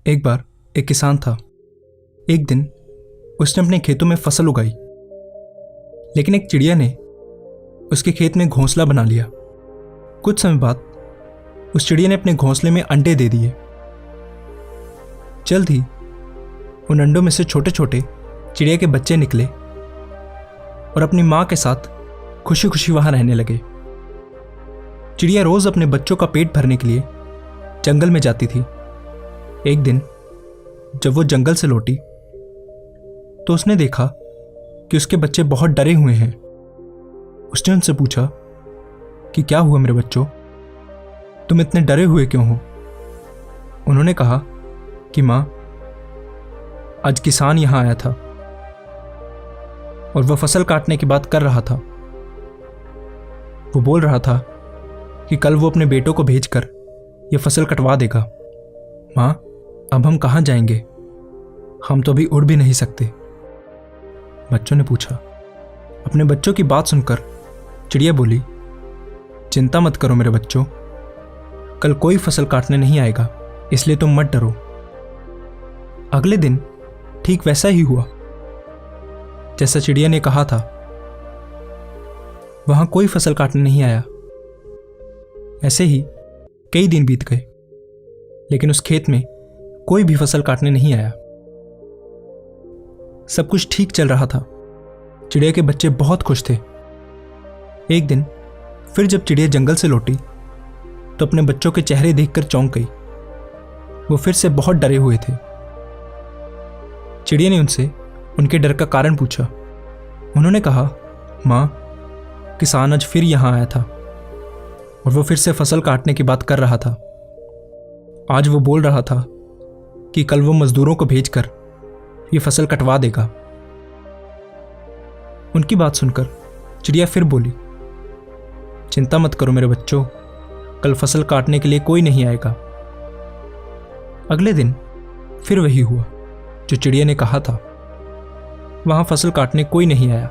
एक बार एक किसान था। एक दिन उसने अपने खेतों में फसल उगाई, लेकिन एक चिड़िया ने उसके खेत में घोंसला बना लिया। कुछ समय बाद उस चिड़िया ने अपने घोंसले में अंडे दे दिए। जल्द ही उन अंडों में से छोटे छोटे चिड़िया के बच्चे निकले और अपनी मां के साथ खुशी खुशी वहां रहने लगे। चिड़िया रोज अपने बच्चों का पेट भरने के लिए जंगल में जाती थी। एक दिन जब वो जंगल से लौटी तो उसने देखा कि उसके बच्चे बहुत डरे हुए हैं। उसने उनसे पूछा कि क्या हुआ मेरे बच्चों, तुम इतने डरे हुए क्यों हो? उन्होंने कहा कि मां, आज किसान यहां आया था और वह फसल काटने की बात कर रहा था। वो बोल रहा था कि कल वो अपने बेटों को भेजकर यह फसल कटवा देगा। मां, अब हम कहां जाएंगे? हम तो अभी उड़ भी नहीं सकते। बच्चों ने पूछा। अपने बच्चों की बात सुनकर चिड़िया बोली, चिंता मत करो मेरे बच्चों, कल कोई फसल काटने नहीं आएगा, इसलिए तुम मत डरो। अगले दिन ठीक वैसा ही हुआ जैसा चिड़िया ने कहा था। वहां कोई फसल काटने नहीं आया। ऐसे ही कई दिन बीत गए, लेकिन उस खेत में कोई भी फसल काटने नहीं आया। सब कुछ ठीक चल रहा था। चिड़िया के बच्चे बहुत खुश थे। एक दिन फिर जब चिड़िया जंगल से लौटी तो अपने बच्चों के चेहरे देखकर चौंक गई। वो फिर से बहुत डरे हुए थे। चिड़िया ने उनसे उनके डर का कारण पूछा। उन्होंने कहा, मां, किसान आज फिर यहां आया था और वो फिर से फसल काटने की बात कर रहा था। आज वो बोल रहा था कि कल वो मजदूरों को भेजकर ये फसल कटवा देगा। उनकी बात सुनकर चिड़िया फिर बोली, चिंता मत करो मेरे बच्चों, कल फसल काटने के लिए कोई नहीं आएगा। अगले दिन फिर वही हुआ जो चिड़िया ने कहा था। वहां फसल काटने कोई नहीं आया।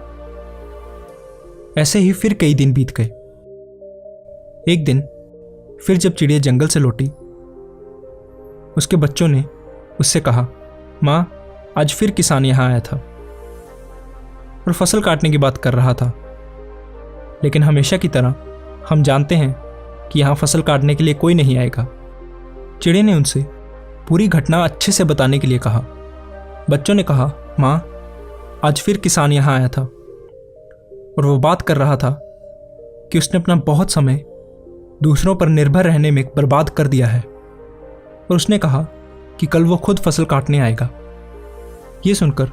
ऐसे ही फिर कई दिन बीत गए। एक दिन फिर जब चिड़िया जंगल से लौटी, उसके बच्चों ने उससे कहा, मां, आज फिर किसान यहां आया था और फसल काटने की बात कर रहा था, लेकिन हमेशा की तरह हम जानते हैं कि यहां फसल काटने के लिए कोई नहीं आएगा। चिड़िया ने उनसे पूरी घटना अच्छे से बताने के लिए कहा। बच्चों ने कहा, मां, आज फिर किसान यहां आया था और वो बात कर रहा था कि उसने अपना बहुत समय दूसरों पर निर्भर रहने में बर्बाद कर दिया है और उसने कहा कि कल वो खुद फसल काटने आएगा। ये सुनकर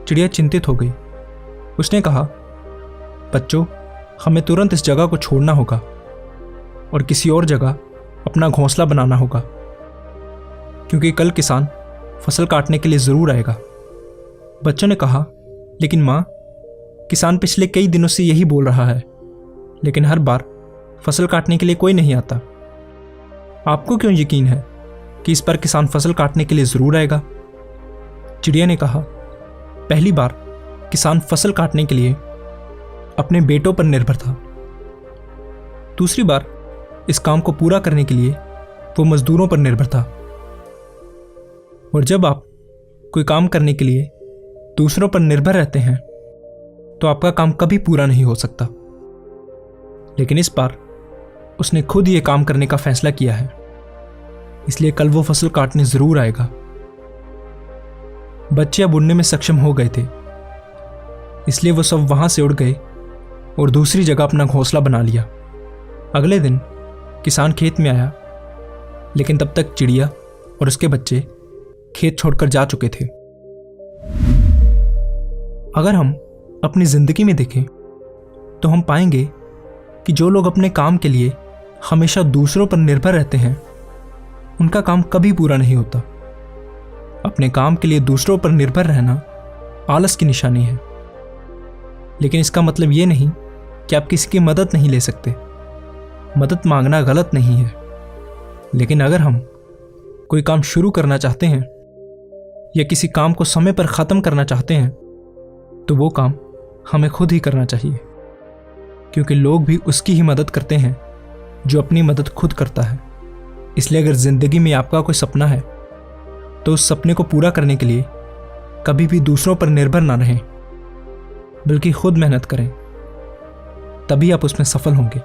चिड़िया चिंतित हो गई। उसने कहा, बच्चों, हमें तुरंत इस जगह को छोड़ना होगा और किसी और जगह अपना घोंसला बनाना होगा, क्योंकि कल किसान फसल काटने के लिए जरूर आएगा। बच्चों ने कहा, लेकिन मां, किसान पिछले कई दिनों से यही बोल रहा है, लेकिन हर बार फसल काटने के लिए कोई नहीं आता। आपको क्यों यकीन है कि इस बार किसान फसल काटने के लिए जरूर आएगा? चिड़िया ने कहा, पहली बार किसान फसल काटने के लिए अपने बेटों पर निर्भर था। दूसरी बार इस काम को पूरा करने के लिए वो मजदूरों पर निर्भर था। और जब आप कोई काम करने के लिए दूसरों पर निर्भर रहते हैं तो आपका काम कभी पूरा नहीं हो सकता। लेकिन इस बार उसने खुद ये काम करने का फैसला किया है, इसलिए कल वो फसल काटने जरूर आएगा। बच्चे अब उड़ने में सक्षम हो गए थे, इसलिए वो सब वहां से उड़ गए और दूसरी जगह अपना घोंसला बना लिया। अगले दिन किसान खेत में आया, लेकिन तब तक चिड़िया और उसके बच्चे खेत छोड़कर जा चुके थे। अगर हम अपनी जिंदगी में देखें तो हम पाएंगे कि जो लोग अपने काम के लिए हमेशा दूसरों पर निर्भर रहते हैं, उनका काम कभी पूरा नहीं होता। अपने काम के लिए दूसरों पर निर्भर रहना आलस की निशानी है, लेकिन इसका मतलब यह नहीं कि आप किसी की मदद नहीं ले सकते। मदद मांगना गलत नहीं है, लेकिन अगर हम कोई काम शुरू करना चाहते हैं या किसी काम को समय पर खत्म करना चाहते हैं तो वो काम हमें खुद ही करना चाहिए, क्योंकि लोग भी उसकी ही मदद करते हैं जो अपनी मदद खुद करता है। इसलिए अगर जिंदगी में आपका कोई सपना है तो उस सपने को पूरा करने के लिए कभी भी दूसरों पर निर्भर ना रहें, बल्कि खुद मेहनत करें, तभी आप उसमें सफल होंगे।